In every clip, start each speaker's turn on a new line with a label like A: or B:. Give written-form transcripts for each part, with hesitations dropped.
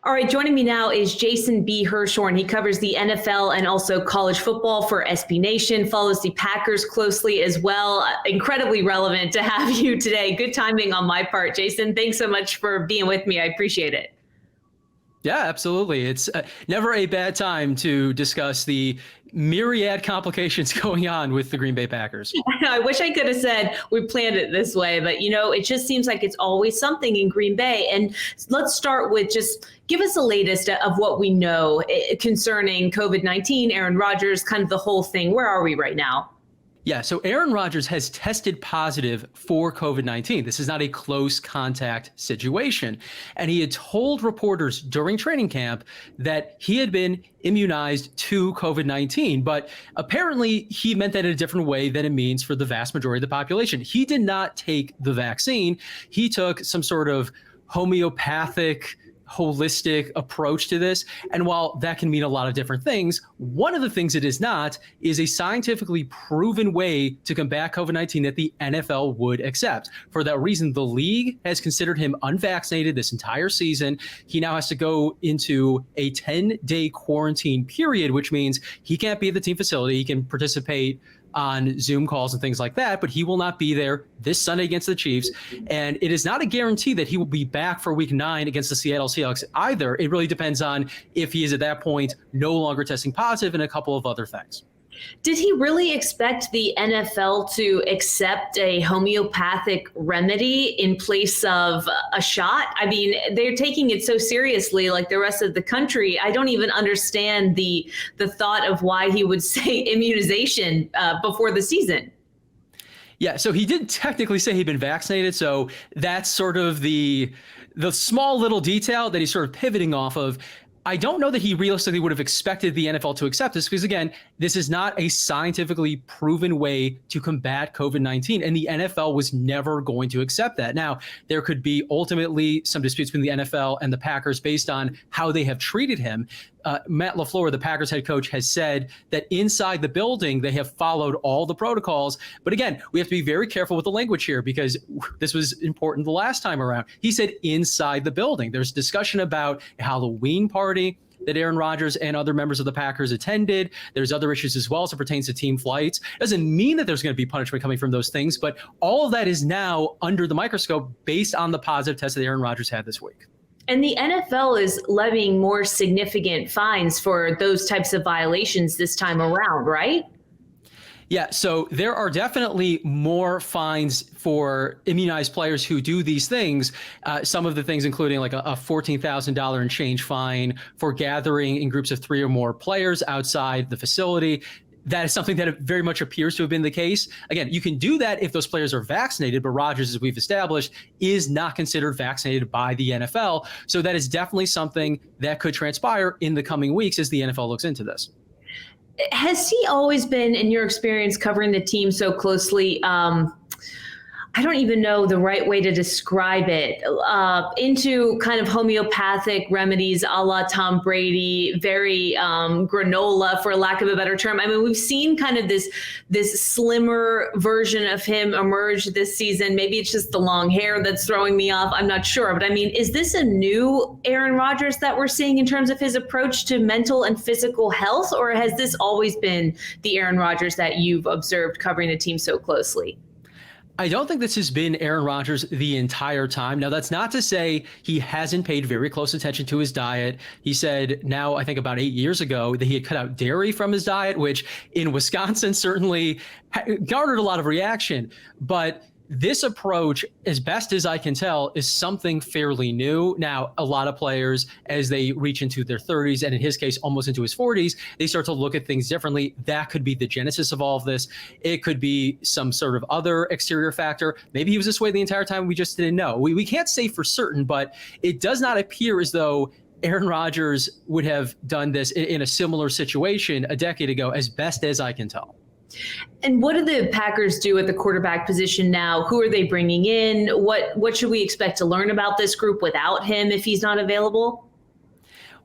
A: All right, joining me now is Jason B. Hirschhorn. He covers the NFL and also college football for SB Nation, follows the Packers closely as well. Incredibly relevant to have you today. Good timing on my part, Jason. Thanks so much for being with me. I appreciate it.
B: Yeah, absolutely. It's never a bad time to discuss the myriad complications going on with the Green Bay Packers.
A: I wish I could have said we planned it this way, but it just seems like it's always something in Green Bay. And let's start with just give us the latest of what we know concerning COVID-19, Aaron Rodgers, kind of the whole thing. Where are we right now?
B: Yeah, so Aaron Rodgers has tested positive for COVID-19. This is not a close contact situation. And he had told reporters during training camp that he had been immunized to COVID-19, but apparently he meant that in a different way than it means for the vast majority of the population. He did not take the vaccine. He took some sort of homeopathic holistic approach to this. And while that can mean a lot of different things, one of the things it is not is a scientifically proven way to combat COVID-19 that the NFL would accept. For that reason, the league has considered him unvaccinated this entire season. He now has to go into a 10-day quarantine period, which means he can't be at the team facility. He can participate on Zoom calls and things like that, but he will not be there this Sunday against the Chiefs. And it is not a guarantee that he will be back for week 9 against the Seattle Seahawks either. It really depends on if he is at that point no longer testing positive and a couple of other things.
A: Did he really expect the NFL to accept a homeopathic remedy in place of a shot? I mean, they're taking it so seriously, like the rest of the country. I don't even understand the thought of why he would say immunization before the season.
B: Yeah, so he did technically say he'd been vaccinated. So that's sort of the small little detail that he's sort of pivoting off of. I don't know that he realistically would have expected the NFL to accept this because, again, this is not a scientifically proven way to combat COVID-19, and the NFL was never going to accept that. Now, there could be ultimately some disputes between the NFL and the Packers based on how they have treated him. Matt LaFleur, the Packers head coach, has said that inside the building, they have followed all the protocols. But again, we have to be very careful with the language here because this was important the last time around. He said inside the building. There's discussion about a Halloween party that Aaron Rodgers and other members of the Packers attended. There's other issues as well as it pertains to team flights. Doesn't mean that there's going to be punishment coming from those things, but all of that is now under the microscope based on the positive test that Aaron Rodgers had this week.
A: And the NFL is levying more significant fines for those types of violations this time around, right?
B: Yeah, so there are definitely more fines for immunized players who do these things. Some of the things including like a $14,000 and change fine for gathering in groups of 3 or more players outside the facility. That is something that very much appears to have been the case. Again, you can do that if those players are vaccinated, but Rodgers, as we've established, is not considered vaccinated by the NFL. So that is definitely something that could transpire in the coming weeks as the NFL looks into this.
A: Has he always been, in your experience covering the team so closely, I don't even know the right way to describe it, into kind of homeopathic remedies a la Tom Brady, very granola, for lack of a better term? I mean, we've seen kind of this slimmer version of him emerge this season. Maybe it's just the long hair that's throwing me off. I'm not sure. But I mean, is this a new Aaron Rodgers that we're seeing in terms of his approach to mental and physical health? Or has this always been the Aaron Rodgers that you've observed covering the team so closely?
B: I don't think this has been Aaron Rodgers the entire time. Now, that's not to say he hasn't paid very close attention to his diet. He said now, I think about 8 years ago, that he had cut out dairy from his diet, which in Wisconsin certainly garnered a lot of reaction. But this approach, as best as I can tell, is something fairly new. Now, a lot of players, as they reach into their 30s, and in his case, almost into his 40s, they start to look at things differently. That could be the genesis of all of this. It could be some sort of other exterior factor. Maybe he was this way the entire time. We just didn't know. We can't say for certain, but it does not appear as though Aaron Rodgers would have done this in a similar situation a decade ago, as best as I can tell.
A: And what do the Packers do at the quarterback position now? Who are they bringing in? What should we expect to learn about this group without him if he's not available?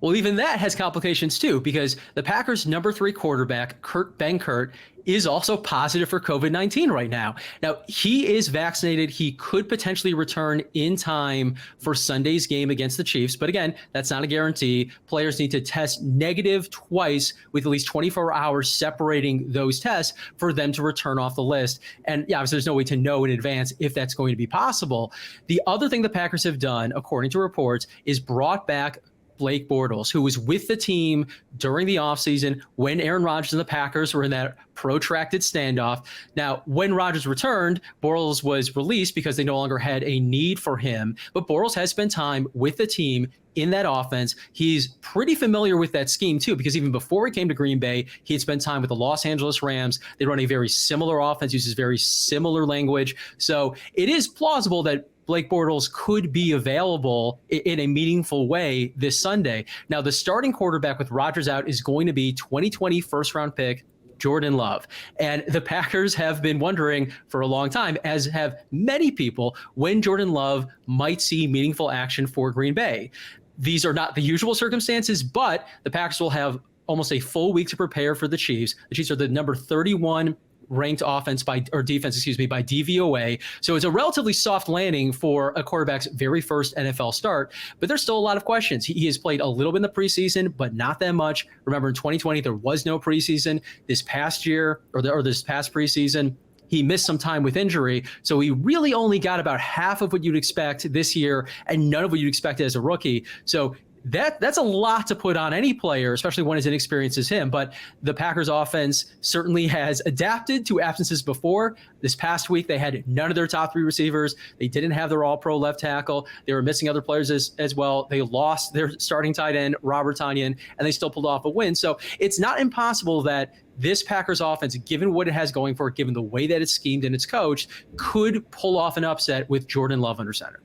B: Well, even that has complications too, because the Packers' number 3 quarterback, Kurt Benkert, is also positive for COVID-19 right now. Now, he is vaccinated. He could potentially return in time for Sunday's game against the Chiefs. But again, that's not a guarantee. Players need to test negative twice with at least 24 hours separating those tests for them to return off the list. And yeah, obviously there's no way to know in advance if that's going to be possible. The other thing the Packers have done, according to reports, is brought back Blake Bortles, who was with the team during the offseason when Aaron Rodgers and the Packers were in that protracted standoff. Now, when Rodgers returned, Bortles was released because they no longer had a need for him. But Bortles has spent time with the team in that offense. He's pretty familiar with that scheme, too, because even before he came to Green Bay, he had spent time with the Los Angeles Rams. They run a very similar offense, uses very similar language. So it is plausible that Blake Bortles could be available in a meaningful way this Sunday. Now, the starting quarterback with Rodgers out is going to be 2020 first-round pick Jordan Love. And the Packers have been wondering for a long time, as have many people, when Jordan Love might see meaningful action for Green Bay. These are not the usual circumstances, but the Packers will have almost a full week to prepare for the Chiefs. The Chiefs are the number 31 ranked defense by DVOA. So it's a relatively soft landing for a quarterback's very first NFL start, but there's still a lot of questions. He has played a little bit in the preseason, but not that much. Remember, in 2020, there was no preseason. This past year, or this past preseason, he missed some time with injury. So he really only got about half of what you'd expect this year and none of what you'd expect as a rookie. So that's a lot to put on any player, especially one as inexperienced as him. But the Packers offense certainly has adapted to absences before. This past week, they had none of their top 3 receivers. They didn't have their all-pro left tackle. They were missing other players as well. They lost their starting tight end, Robert Tonyan, and they still pulled off a win. So it's not impossible that this Packers offense, given what it has going for it, given the way that it's schemed and it's coached, could pull off an upset with Jordan Love under center.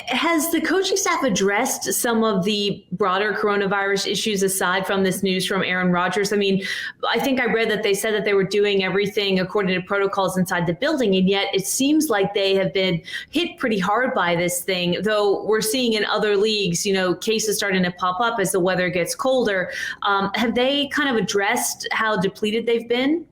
A: Has the coaching staff addressed some of the broader coronavirus issues aside from this news from Aaron Rodgers? I mean, I think I read that they said that they were doing everything according to protocols inside the building, and yet it seems like they have been hit pretty hard by this thing, though we're seeing in other leagues, cases starting to pop up as the weather gets colder. Have they kind of addressed how depleted they've been?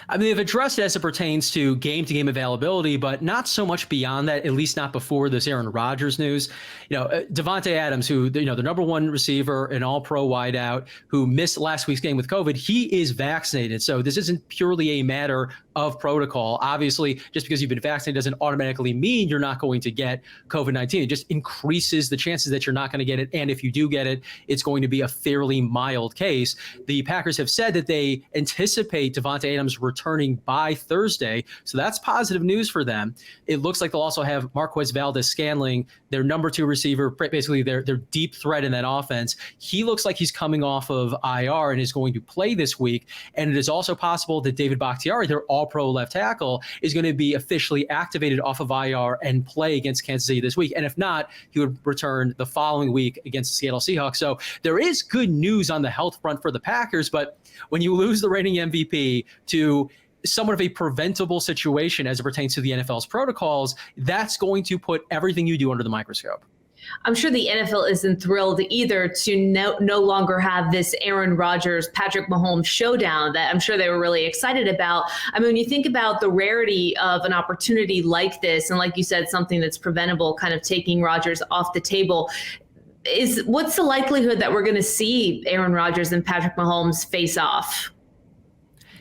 B: I mean, they've addressed it as it pertains to game-to-game availability, but not so much beyond that, at least not before this Aaron Rodgers news. Davante Adams, who, the number 1 receiver, an all-pro wideout, who missed last week's game with COVID, he is vaccinated. So this isn't purely a matter of protocol. Obviously, just because you've been vaccinated doesn't automatically mean you're not going to get COVID-19. It just increases the chances that you're not going to get it. And if you do get it, it's going to be a fairly mild case. The Packers have said that they anticipate Davante Adams returning by Thursday. So that's positive news for them. It looks like they'll also have Marquez Valdes-Scantling, their number 2 receiver, basically their deep threat in that offense. He looks like he's coming off of IR and is going to play this week. And it is also possible that David Bakhtiari, their all-pro left tackle, is going to be officially activated off of IR and play against Kansas City this week. And if not, he would return the following week against the Seattle Seahawks. So there is good news on the health front for the Packers, but when you lose the reigning MVP to somewhat of a preventable situation as it pertains to the NFL's protocols, that's going to put everything you do under the microscope.
A: I'm sure the NFL isn't thrilled either to no longer have this Aaron Rodgers, Patrick Mahomes showdown that I'm sure they were really excited about. I mean, when you think about the rarity of an opportunity like this, and like you said, something that's preventable, kind of taking Rodgers off the table, what's the likelihood that we're going to see Aaron Rodgers and Patrick Mahomes face off?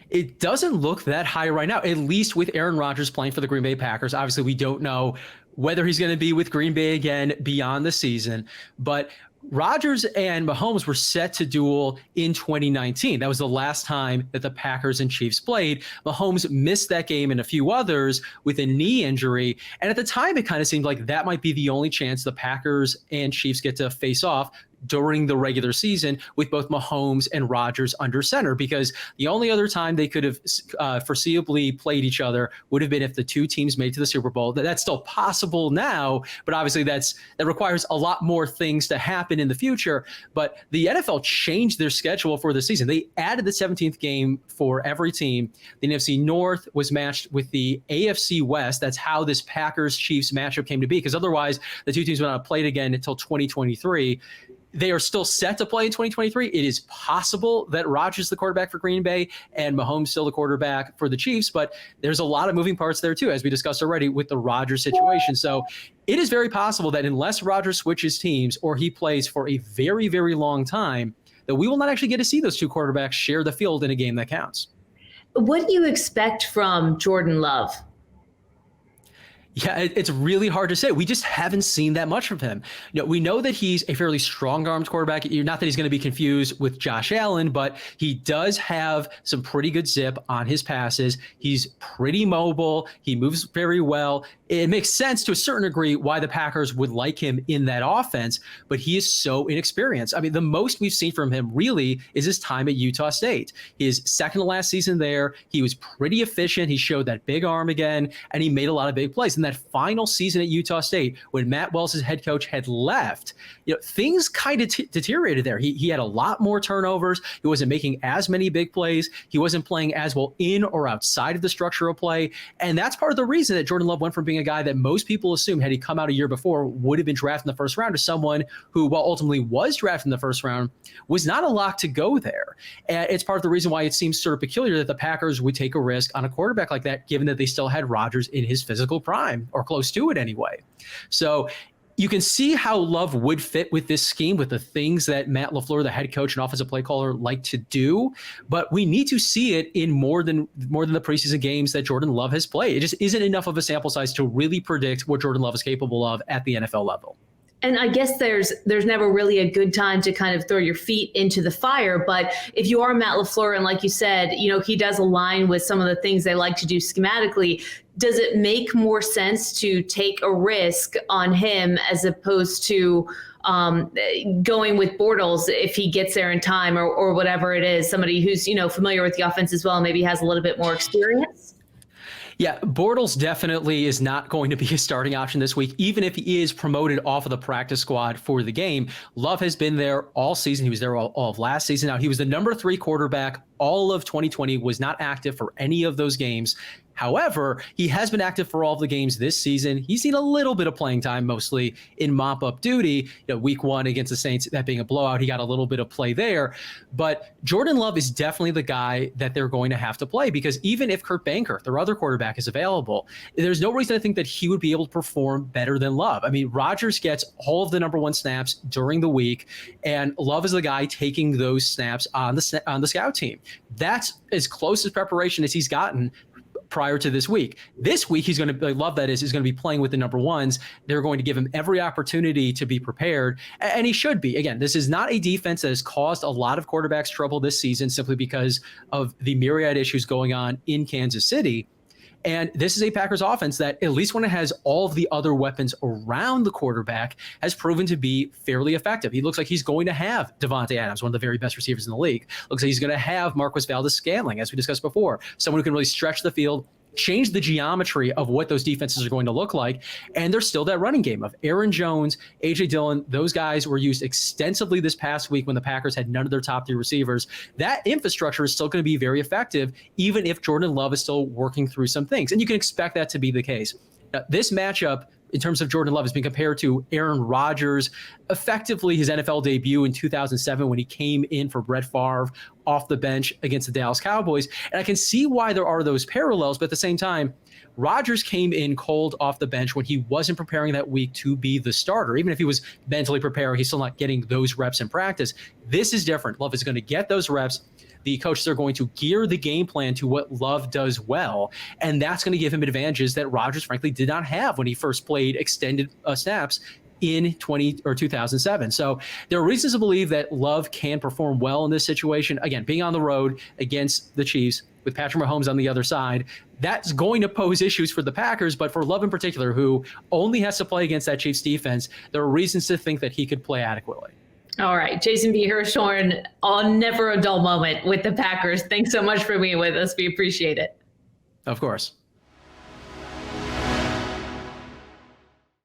B: It doesn't look that high right now, at least with Aaron Rodgers playing for the Green Bay Packers. Obviously, we don't know whether he's going to be with Green Bay again beyond the season, but Rodgers and Mahomes were set to duel in 2019. That was the last time that the Packers and Chiefs played. Mahomes missed that game and a few others with a knee injury. And at the time, it kind of seemed like that might be the only chance the Packers and Chiefs get to face off during the regular season with both Mahomes and Rodgers under center, because the only other time they could have foreseeably played each other would have been if the two teams made it to the Super Bowl. That's still possible now, but obviously that requires a lot more things to happen in the future. But the NFL changed their schedule for the season. They added the 17th game for every team. The NFC North was matched with the AFC West. That's how this Packers-Chiefs matchup came to be, because otherwise the two teams would not have played again until 2023. they are still set to play in 2023. It is possible that Rodgers is the quarterback for Green Bay and Mahomes still the quarterback for the Chiefs, but there's a lot of moving parts there too, as we discussed already with the Rodgers situation. So it is very possible that unless Rodgers switches teams or he plays for a very, very long time, that we will not actually get to see those two quarterbacks share the field in a game that counts.
A: What do you expect from Jordan Love?
B: Yeah, it's really hard to say. We just haven't seen that much from him. We know that he's a fairly strong-armed quarterback. Not that he's going to be confused with Josh Allen, but he does have some pretty good zip on his passes. He's pretty mobile. He moves very well. It makes sense to a certain degree why the Packers would like him in that offense, but he is so inexperienced. I mean, the most we've seen from him really is his time at Utah State. His second to last season there, he was pretty efficient. He showed that big arm again, and he made a lot of big plays. And that final season at Utah State, when Matt Wells' head coach had left, things kind of deteriorated there. He had a lot more turnovers. He wasn't making as many big plays. He wasn't playing as well in or outside of the structure of play. And that's part of the reason that Jordan Love went from being a guy that most people assumed, had he come out a year before, would have been drafted in the first round, to someone who, while ultimately was drafted in the first round, was not a lock to go there. And it's part of the reason why it seems sort of peculiar that the Packers would take a risk on a quarterback like that, given that they still had Rodgers in his physical prime, or close to it anyway. So you can see how Love would fit with this scheme, with the things that Matt LaFleur, the head coach and offensive play caller, like to do. But we need to see it in more than the preseason games that Jordan Love has played. It just isn't enough of a sample size to really predict what Jordan Love is capable of at the NFL level.
A: And I guess there's never really a good time to kind of throw your feet into the fire. But if you are Matt LaFleur, and like you said, he does align with some of the things they like to do schematically, does it make more sense to take a risk on him as opposed to going with Bortles if he gets there in time, or whatever it is, somebody who's, familiar with the offense as well, maybe has a little bit more experience?
B: Yeah, Bortles definitely is not going to be a starting option this week, even if he is promoted off of the practice squad for the game. Love has been there all season. He was there all of last season. Now, he was the number 3 quarterback all of 2020, was not active for any of those games. However, he has been active for all of the games this season. He's seen a little bit of playing time, mostly in mop-up duty. Week 1 against the Saints, that being a blowout, he got a little bit of play there. But Jordan Love is definitely the guy that they're going to have to play, because even if Kurt Banker, their other quarterback, is available, there's no reason to think that he would be able to perform better than Love. I mean, Rodgers gets all of the number 1 snaps during the week, and Love is the guy taking those snaps on the scout team. That's as close as preparation as he's gotten prior to this week. This week, he's going to Love, that is going to be playing with the number 1s. They're going to give him every opportunity to be prepared, and he should be. Again, this is not a defense that has caused a lot of quarterbacks trouble this season simply because of the myriad issues going on in Kansas City. And this is a Packers offense that, at least when it has all of the other weapons around the quarterback, has proven to be fairly effective. He looks like he's going to have Devontae Adams, one of the very best receivers in the league. Looks like he's going to have Marquez Valdes-Scantling, as we discussed before, someone who can really stretch the field, change the geometry of what those defenses are going to look like. And there's still that running game of Aaron Jones, A.J. Dillon. Those guys were used extensively this past week when the Packers had none of their top 3 receivers. That infrastructure is still going to be very effective, even if Jordan Love is still working through some things. And you can expect that to be the case. Now, this matchup, in terms of Jordan Love, has been compared to Aaron Rodgers, effectively his NFL debut in 2007 when he came in for Brett Favre off the bench against the Dallas Cowboys. And I can see why there are those parallels, but at the same time, Rodgers came in cold off the bench when he wasn't preparing that week to be the starter. Even if he was mentally prepared, he's still not getting those reps in practice. This is different. Love is going to get those reps. The coaches are going to gear the game plan to what Love does well, and that's going to give him advantages that Rodgers, frankly, did not have when he first played extended snaps in 2007. So there are reasons to believe that Love can perform well in this situation. Again, being on the road against the Chiefs with Patrick Mahomes on the other side, that's going to pose issues for the Packers, but for Love in particular, who only has to play against that Chiefs defense, there are reasons to think that he could play adequately.
A: All right, Jason B. Hirschhorn, on never a dull moment with the Packers. Thanks so much for being with us. We appreciate it.
B: Of course.